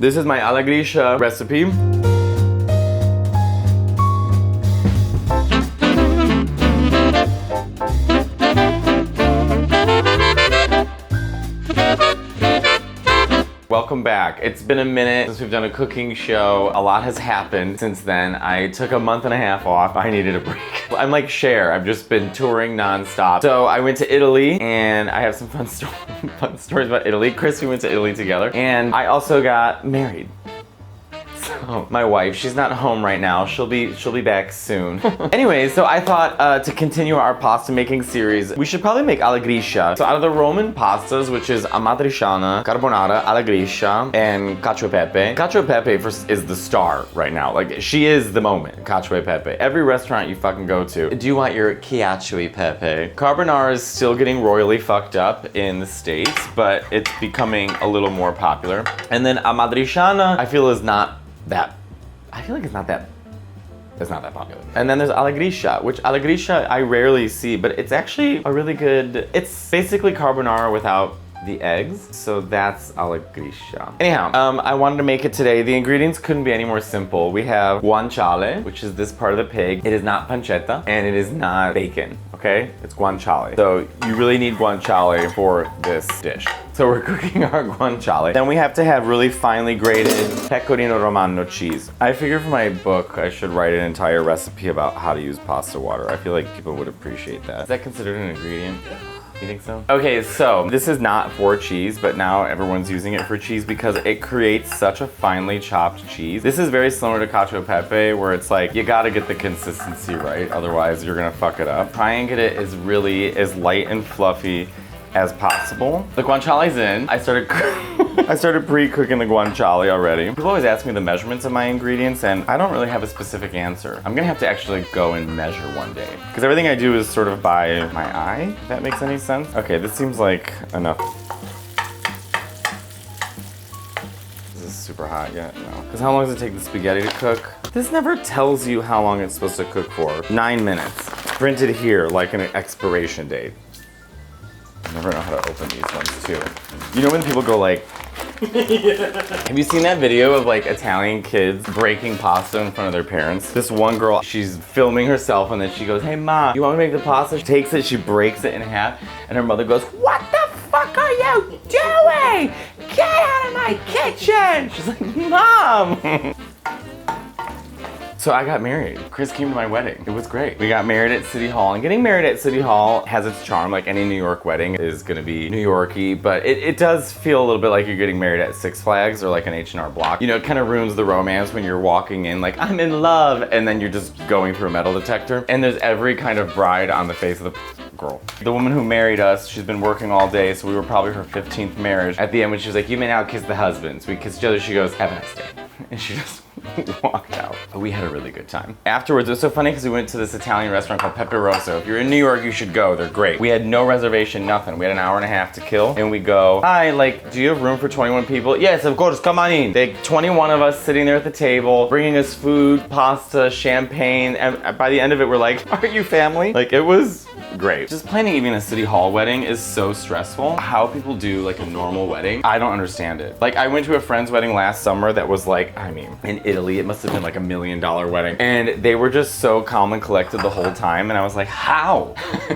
This is my alla Gricia recipe. Welcome back. It's been a minute since we've done a cooking show. A lot has happened since then. I took a month and a half off. I needed a break. I'm like Cher. I've just been touring nonstop. So I went to Italy and I have some fun stories about Italy. Chris, we went to Italy together. And I also got married. So my wife, she's not home right now. She'll be back soon. Anyway, so I thought to continue our pasta making series, we should probably make alla Gricia. So out of the Roman pastas, which is Amatriciana, carbonara, alla Gricia, and cacio e pepe. Cacio e pepe is the star right now. Like, she is the moment, cacio e pepe. Every restaurant you fucking go to, do you want your cacio e pepe? Carbonara is still getting royally fucked up in the States, but it's becoming a little more popular. And then Amatriciana, I feel is not that, I feel like it's not that popular. And then there's alla Gricia, which alla Gricia I rarely see, but it's actually a really good, it's basically carbonara without the eggs, so that's alla Gricia. Anyhow, I wanted to make it today. The ingredients couldn't be any more simple. We have guanciale, which is this part of the pig. It is not pancetta, and it is not bacon, okay? It's guanciale. So you really need guanciale for this dish. So we're cooking our guanciale. Then we have to have really finely grated pecorino romano cheese. I figured for my book, I should write an entire recipe about how to use pasta water. I feel like people would appreciate that. Is that considered an ingredient? Yeah. You think so? Okay, so this is not for cheese, but now everyone's using it for cheese because it creates such a finely chopped cheese. This is very similar to cacio e pepe, where it's like, you gotta get the consistency right, otherwise you're gonna fuck it up. Try and get it as light and fluffy as possible. The guanciale's in. I started pre-cooking the guanciale already. People always ask me the measurements of my ingredients, and I don't really have a specific answer. I'm gonna have to actually go and measure one day, because everything I do is sort of by my eye, if that makes any sense. Okay, this seems like enough. Is this super hot yet? No. Because how long does it take the spaghetti to cook? This never tells you how long it's supposed to cook for. 9 minutes. Printed here like an expiration date. I never know how to open these ones too. You know when people go like, yeah. Have you seen that video of like Italian kids breaking pasta in front of their parents? This one girl, she's filming herself and then she goes, hey Ma, you want me to make the pasta? She takes it, she breaks it in half, and her mother goes, what the fuck are you doing? Get out of my kitchen! She's like, Mom! So I got married. Chris came to my wedding. It was great. We got married at City Hall, and getting married at City Hall has its charm. Like any New York wedding is gonna be New York-y, but it does feel a little bit like you're getting married at Six Flags or like an H&R Block. You know, it kind of ruins the romance when you're walking in like, I'm in love, and then you're just going through a metal detector. And there's every kind of bride on the face of the girl. The woman who married us, she's been working all day, so we were probably her 15th marriage. At the end when she was like, you may now kiss the husbands. We kissed each other, she goes, have a nice day. And she just walked out. But we had a really good time. Afterwards, it was so funny because we went to this Italian restaurant called Pepe Rosso. If you're in New York, you should go. They're great. We had no reservation, nothing. We had an hour and a half to kill. And we go, hi, like, do you have room for 21 people? Yes, of course, come on in. They 21 of us sitting there at the table, bringing us food, pasta, champagne. And by the end of it, we're like, are you family? Like, it was great. Just planning even a City Hall wedding is so stressful. How people do like a normal wedding, I don't understand it. Like, I went to a friend's wedding last summer that was like, I mean, in Italy, it must have been like $1 million wedding. And they were just so calm and collected the whole time. And I was like, how?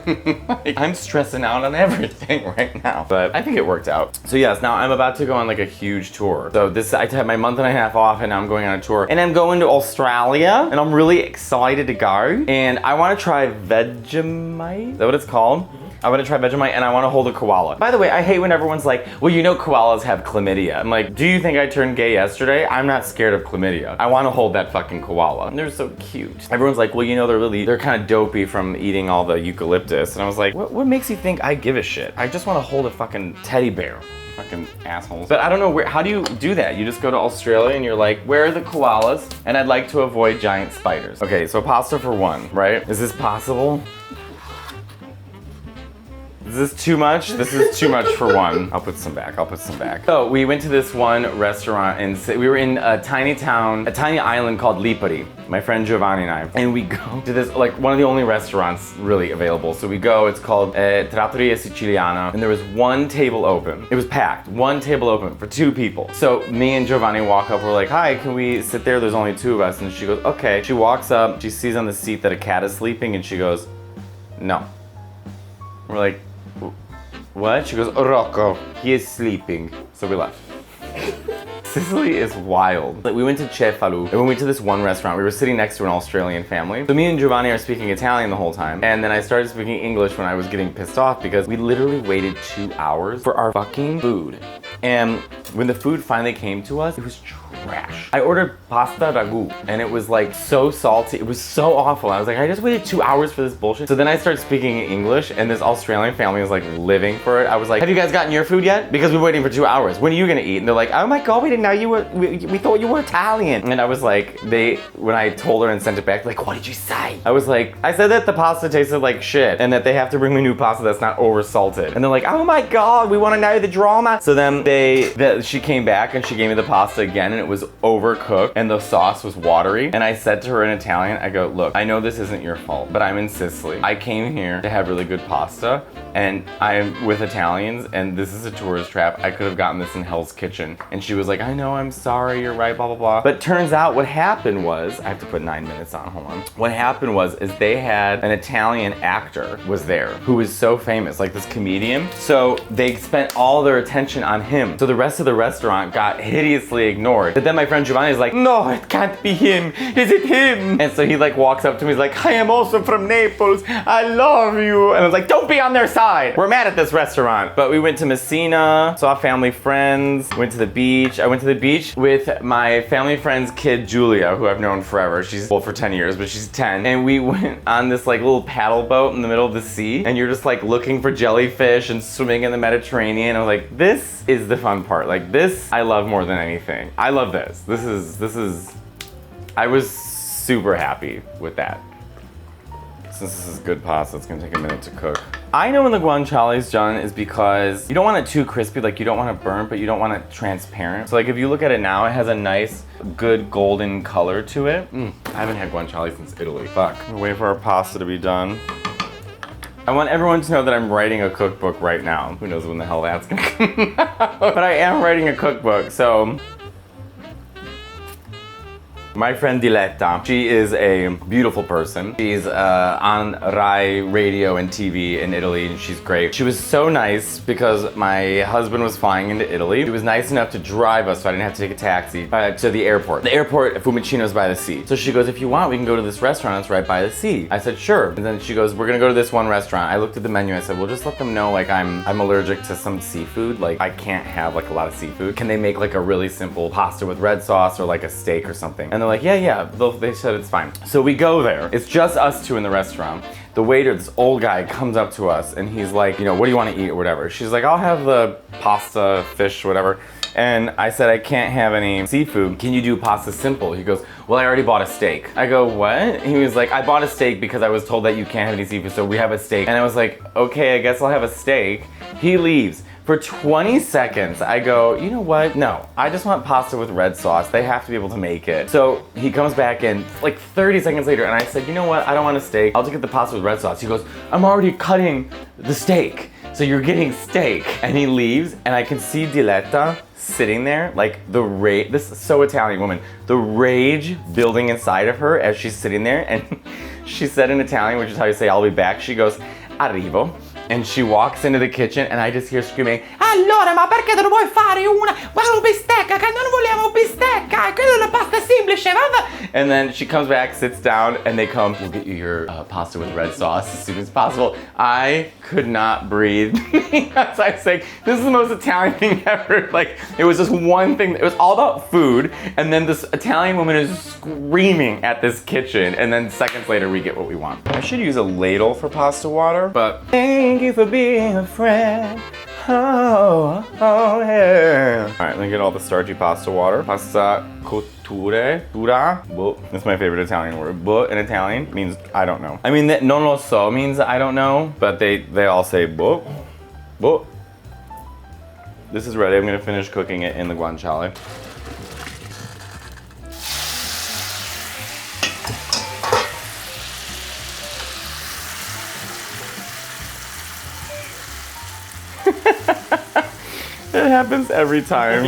Like, I'm stressing out on everything right now. But I think it worked out. So yes, now I'm about to go on like a huge tour. So I had my month and a half off and now I'm going on a tour. And I'm going to Australia and I'm really excited to go. And I want to try Vegemite. Is that what it's called? I want to try Vegemite and I want to hold a koala. By the way, I hate when everyone's like, well, you know koalas have chlamydia. I'm like, do you think I turned gay yesterday? I'm not scared of chlamydia. I want to hold that fucking koala. And they're so cute. Everyone's like, well, you know, they're kind of dopey from eating all the eucalyptus. And I was like, what makes you think I give a shit? I just want to hold a fucking teddy bear. Fucking assholes. But I don't know, how do you do that? You just go to Australia and you're like, where are the koalas? And I'd like to avoid giant spiders. Okay, so pasta for one, right? Is this possible? Is this too much? This is too much for one. I'll put some back. So we went to this one restaurant and we were in a tiny town, a tiny island called Lipari, my friend Giovanni and I. And we go to this, like one of the only restaurants really available. So we go, it's called Trattoria Siciliana. And there was one table open. It was packed, one table open for 2 people. So me and Giovanni walk up, we're like, hi, can we sit there? There's only 2 of us. And she goes, okay. She walks up, she sees on the seat that a cat is sleeping and she goes, no. We're like, what? She goes, Rocco, he is sleeping. So we left. Sicily is wild. Like, we went to Cefalu and we went to this one restaurant. We were sitting next to an Australian family. So me and Giovanni are speaking Italian the whole time. And then I started speaking English when I was getting pissed off because we literally waited 2 hours for our fucking food. And when the food finally came to us, it was trash. I ordered pasta ragu and it was like so salty. It was so awful. I was like, I just waited 2 hours for this bullshit. So then I started speaking English and this Australian family was like living for it. I was like, have you guys gotten your food yet? Because we're waiting for 2 hours. When are you gonna eat? And they're like, oh my God, we didn't know you were, we thought you were Italian. And I was like, when I told her and sent it back, like, what did you say? I was like, I said that the pasta tasted like shit and that they have to bring me new pasta that's not over salted. And they're like, oh my God, we wanna know the drama. So then she came back and she gave me the pasta again and it was overcooked and the sauce was watery. And I said to her in Italian, I go, look, I know this isn't your fault, but I'm in Sicily. I came here to have really good pasta and I'm with Italians and this is a tourist trap. I could have gotten this in Hell's Kitchen. And she was like, I know, I'm sorry, you're right, blah, blah, blah. But turns out what happened was, I have to put 9 minutes on, hold on. What happened was, is they had an Italian actor was there who was so famous, like this comedian. So they spent all their attention on him. So the rest of the restaurant got hideously ignored. But then my friend Giovanni is like, no, it can't be him. Is it him? And so he like walks up to me, he's like, I am also from Naples. I love you. And I was like, don't be on their side. We're mad at this restaurant. But we went to Messina, saw family friends, went to the beach. I went to the beach with my family friend's kid, Julia, who I've known forever. She's old for 10 years, but she's 10. And we went on this like little paddle boat in the middle of the sea. And you're just like looking for jellyfish and swimming in the Mediterranean. I was like, this is the fun part. Like this, I love more than anything. I love this. I was super happy with that. Since this is good pasta, it's gonna take a minute to cook. I know when the guanciale's done is because you don't want it too crispy, like you don't want it burnt, but you don't want it transparent. So like if you look at it now, it has a nice, good golden color to it. I haven't had guanciale since Italy. Fuck. I'm gonna wait for our pasta to be done. I want everyone to know that I'm writing a cookbook right now. Who knows when the hell that's gonna come out. But I am writing a cookbook, so. My friend Diletta, she is a beautiful person. She's on Rai radio and TV in Italy and she's great. She was so nice because my husband was flying into Italy. She was nice enough to drive us so I didn't have to take a taxi to the airport. The airport at Fiumicino is by the sea. So she goes, if you want, we can go to this restaurant that's right by the sea. I said, sure. And then she goes, we're gonna go to this one restaurant. I looked at the menu, I said, well, just let them know like I'm allergic to some seafood. Like I can't have like a lot of seafood. Can they make like a really simple pasta with red sauce or like a steak or something? And they're like, yeah, they said it's fine. So we go there. It's just us 2 in the restaurant. The waiter, this old guy, comes up to us and he's like, you know, what do you want to eat or whatever? She's like, I'll have the pasta, fish, whatever. And I said, I can't have any seafood. Can you do pasta simple? He goes, well, I already bought a steak. I go, what? He was like, I bought a steak because I was told that you can't have any seafood, so we have a steak. And I was like, okay, I guess I'll have a steak. He leaves. For 20 seconds, I go, you know what? No, I just want pasta with red sauce. They have to be able to make it. So he comes back in like 30 seconds later and I said, you know what? I don't want a steak. I'll just get the pasta with red sauce. He goes, I'm already cutting the steak. So you're getting steak. And he leaves and I can see Diletta sitting there, like this is so Italian woman, the rage building inside of her as she's sitting there. And she said in Italian, which is how you say, I'll be back. She goes, arrivo. And she walks into the kitchen and I just hear screaming, allora, ma perché non vuoi fare una bistecca? Che non vogliamo bistecca? Quella è la pasta semplice, vabbè. And then she comes back, sits down, and they come, we'll get you your pasta with red sauce as soon as possible. I could not breathe. Because I was like, this is the most Italian thing ever. Like, it was just one thing. It was all about food. And then this Italian woman is screaming at this kitchen. And then seconds later, we get what we want. I should use a ladle for pasta water, but thank you for being a friend. Oh, yeah. All right, let me get all the starchy pasta water. Pasta cotture, dura. Boh. That's my favorite Italian word. Boh in Italian means I don't know. I mean, non lo so means I don't know, but they all say boh. Boh. This is ready. I'm gonna finish cooking it in the guanciale. It happens every time.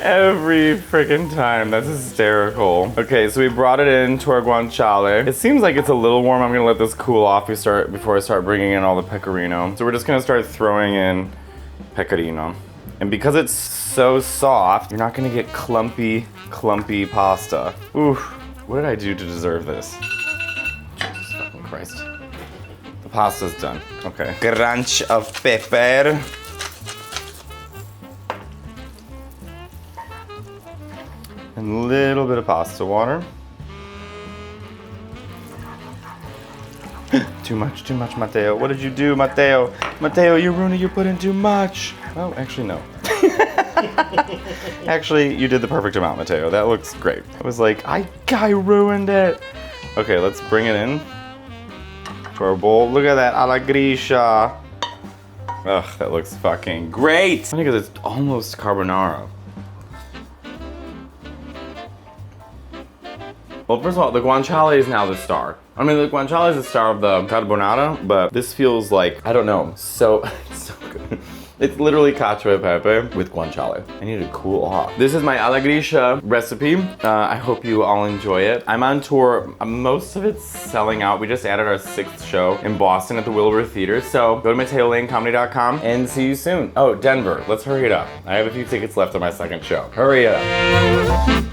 Every freaking time. That's hysterical. Okay, so we brought it into our guanciale. It seems like it's a little warm. I'm gonna let this cool off before I start bringing in all the pecorino. So we're just gonna start throwing in pecorino. And because it's so soft, you're not gonna get clumpy pasta. Oof, what did I do to deserve this? Jesus fucking Christ. The pasta's done. Okay. Crunch of pepper. And a little bit of pasta water. Too much, Matteo. What did you do, Matteo? Matteo, you ruined it. You put in too much. Oh, actually, no. Actually, you did the perfect amount, Matteo. That looks great. I was like, I ruined it. Okay, let's bring it in to our bowl. Look at that, alla Gricia. Ugh, that looks fucking great. I think it's almost carbonara. Well, first of all, the guanciale is now the star. I mean, the guanciale is the star of the carbonara, but this feels like, I don't know, so good. It's literally cacio e pepe with guanciale. I need to cool off. This is my alla Gricia recipe. I hope you all enjoy it. I'm on tour. Most of it's selling out. We just added our 6th show in Boston at the Wilbur Theater. So go to MatteoLaneComedy.com and see you soon. Oh, Denver. Let's hurry it up. I have a few tickets left on my 2nd show. Hurry it up.